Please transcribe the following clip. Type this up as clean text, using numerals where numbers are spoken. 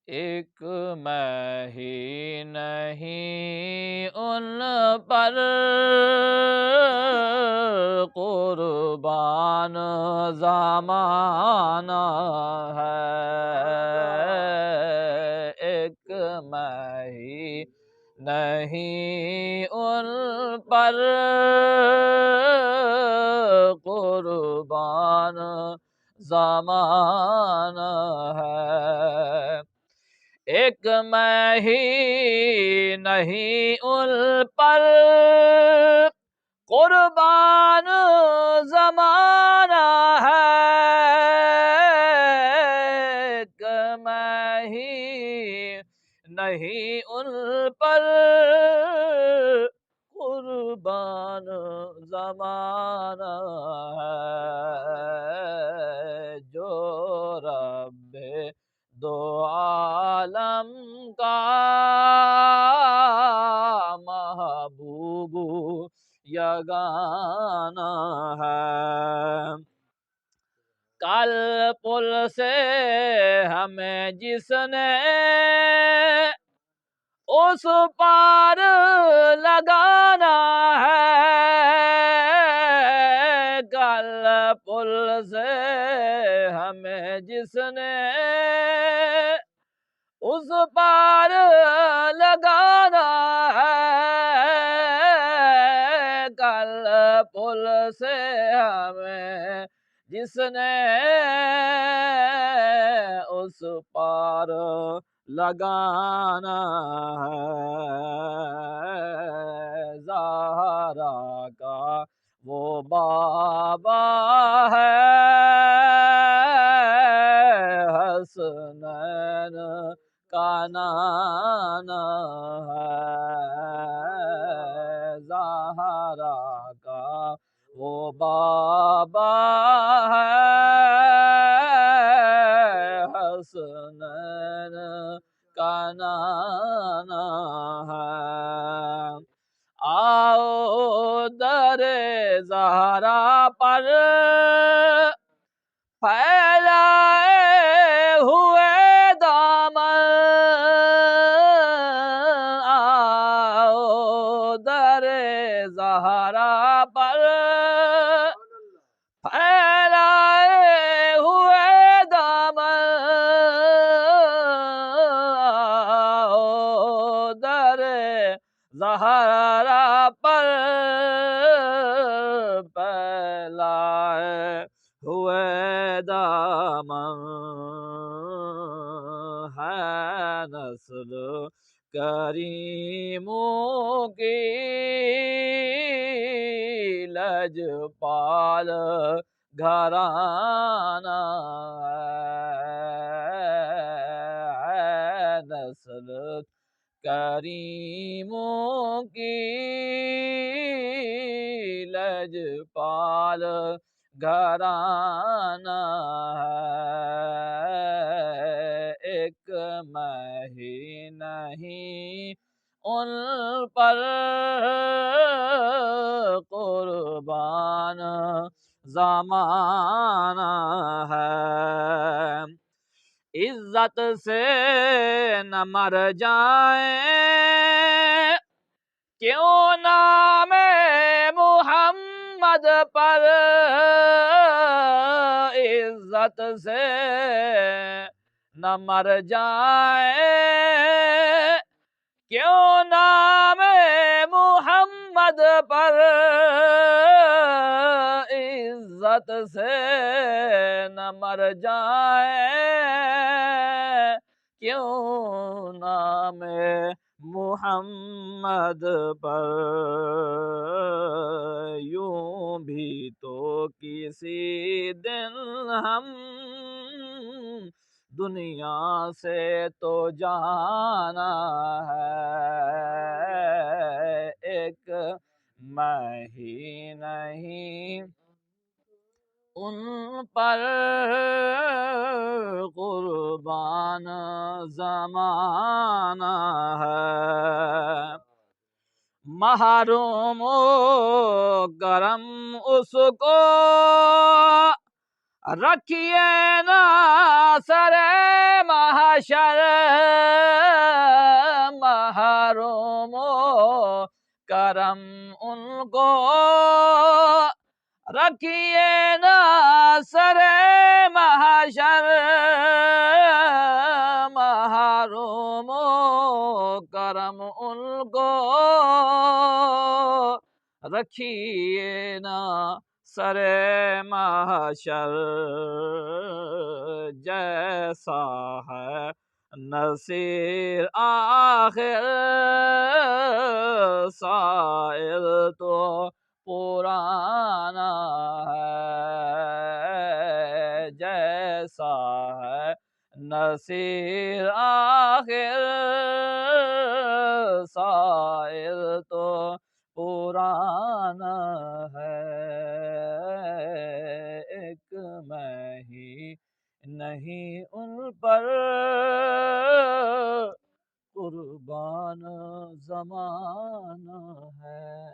ایک میں ہی نہیں ان پر قربان زمانہ ہے، ایک میں ہی نہیں ان پر قربان زمانہ ہے، ایک میں ہی نہیں ان پر قربان زمانہ ہے، ایک میں ہی نہیں ان پر قربان زمانہ ہے، جو رب دو عالم کا محبوب یگانہ ہے، کل پل سے ہمیں جس نے اس پار لگانا ہے، کل پل سے ہمیں جس نے اس پار لگانا ہے، کل پل سے ہمیں جس نے اس پار لگانا ہے، زہرا کا وہ بابا ہے، حسنین کا نانا ہے، زہرا کا وہ بابا ہے، حسنین کا نانا ہے، آؤ در زہرا پر پھیلائے ہوئے دامن، آؤ در زہرا پر پھیلائے ہوئے دامن، آؤ در زہرا پر پھیلائے ہوئے دامن، ہے نسل کریموں کی لجپال گھرانہ ہے، نسل کریموں کی لجپال گھرانہ ہے، ایک میں ہی نہیں ان پر قربان زمانہ ہے، عزت سے نہ مر جائیں کیوں نام محمد پر، عزت سے نہ مر جائیں کیوں نام محمد پر، عزت سے نہ مر جائیں کیوں نام محمد پر، یوں بھی تو کسی دن ہم دنیا سے تو جانا ہے، ایک میں ہی نہیں ان پر قربان زمانہ ہے، محروم و کرم اس کو رکھیے نا سر محشر محروم و کرم ان کو رکھیے نا سر محشر محروم و کرم ان کو رکھیے نا سر محشر جیسا ہے نصیر آخر سائل تو پرانا ہے جیسا ہے نصیر آخر سائل تو پرانا ہے ایک میں ہی نہیں ان پر قربان زمانہ ہے